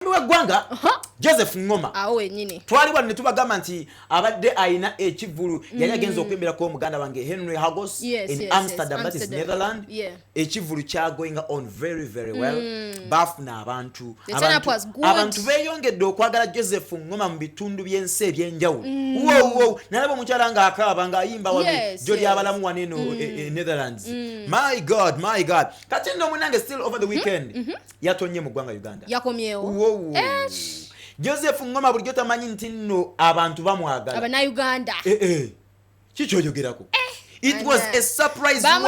Gwanga Joseph Ngoma awe nyine twali bane tubagamba nti abadde aina ekivulu yali agenza okwembera ko muganda wange Henry Hagos in Amstadam, that is Netherlands. Ekivulu kya going on very well. Bafuna abantu beyongedde okwagala Joseph Ngoma mu bitundu byensi ebyenjawulo. Wo nalabo mukyala nga akaba nga ayimba wabi joli abalamu waneno Netherlands. My God kati ndo munange still over the weekend yatonye mu ggwanga Uganda Yakomyewo Joseph Ngoma bulijjo tamanyi nti nno abantu bamwagala abana Uganda kichojogerako. It was a surprise home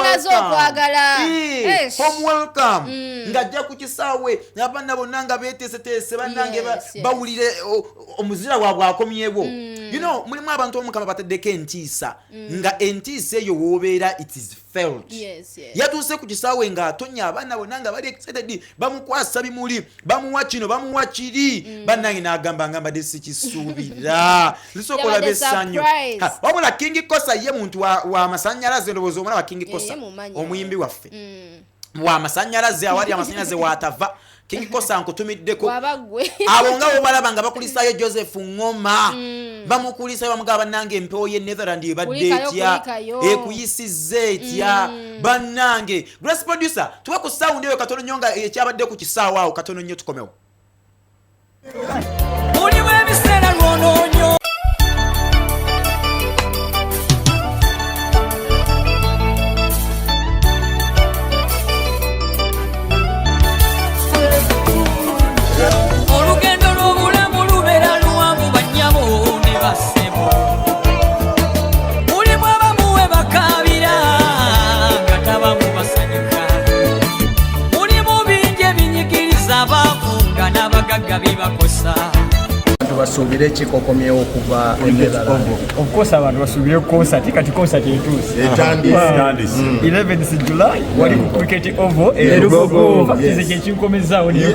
welcome. Ngajja ku kisaawe abana bonnanga betese banange bawulire omuzira wabwe akomyewo. You know mulimu abantu omukama bateddeko entiisa nga entiisa eyo wobeera it is felt. Yatuuse ku kisaawe nga atonya abana bonnanga bali excited bamukwasa bimuli bamuwa kino bamuwa kiri banange n'agamba ngamba desi kisuubira lisokola besanyo wabula King Kosa ye muntu wa masanyalaze ndobozo omwana wa King Kosa omuyimbi waffe wa masanyalaze awali amasanyalaze watava King Kosa nkutumiddeko abonga obalaba nga bakulisayo Joseph Ngoma bamukulisayo bamugaba nange empewo ye Netherlands ebadde etya ekuyisize etya banange. Grace producer tuwe ku sound eyo katono nyonga ekyabadde ku kisaawa awo katono nnyo tukomewo. Mulimu ebiseera lwononyo basubire ekikokomyewo okuva of course abantu basubire concert kati concert etuuse 11th July wali ku cricket oval erugogo kize kyekinkomezaawo niyo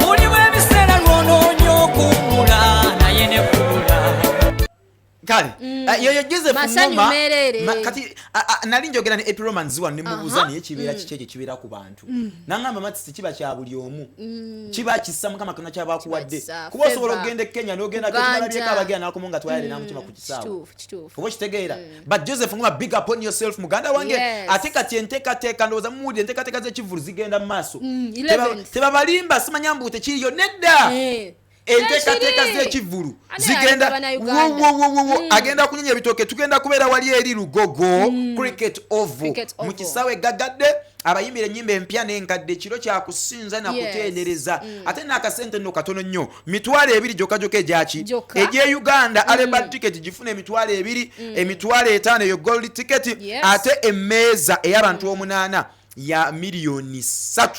mulimu ebiseera lwononyo okuwula naye ne kuwula kale yoyo Joseph Ngoma kati nali njogera ne April Manziwa ne mubuza ne kibeera kikeke kibeera ku bantu nangamba matisi kiba kya buli omu kiba kissa mukama kana kyabakuwadde kuba osobola ogenda Kenya n'ogenda kwebyeka abagenda nakumunga twayale namutima ku kisaawo kuba kitegeera but Joseph Ngoma big up on yourself muganda wange ate kati enteka ndoza mudi enteka z'ekivulu zigenda mu maaso tebabalimba simanya mbute kiriyo nedda enteka z'ekivulu zigenda agenda kunyenya ebitoke tugenda kubeera wali eri Lugogo cricket oval mu kisaawe gagadde abayimbira ennyimba empya n'enkadde kiro kya kusinza na kutendereza ate n'akasente nno katono nnyo mitwalo 2 joka egyaki egye Uganda Albert ticket gifuna emitwalo 2 emitwalo 5 eyo gold ticket ate emmeeza ey'abantu 8 ya milioni 3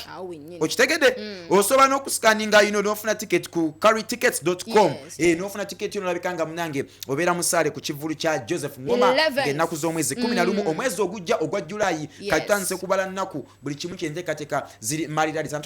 okitegede osoba n'okuscanninga n'ofuna ticket ku carrytickets.com n'ofuna ticket y'olabikanga munange obeera musaale ku kivulu kya Joseph Ngoma ng'ennaku z'omwezi 11 omwezi ogujja ogwa July katandise kubala nnaku buli kimu ky'enteekateeka ziri maliraliza.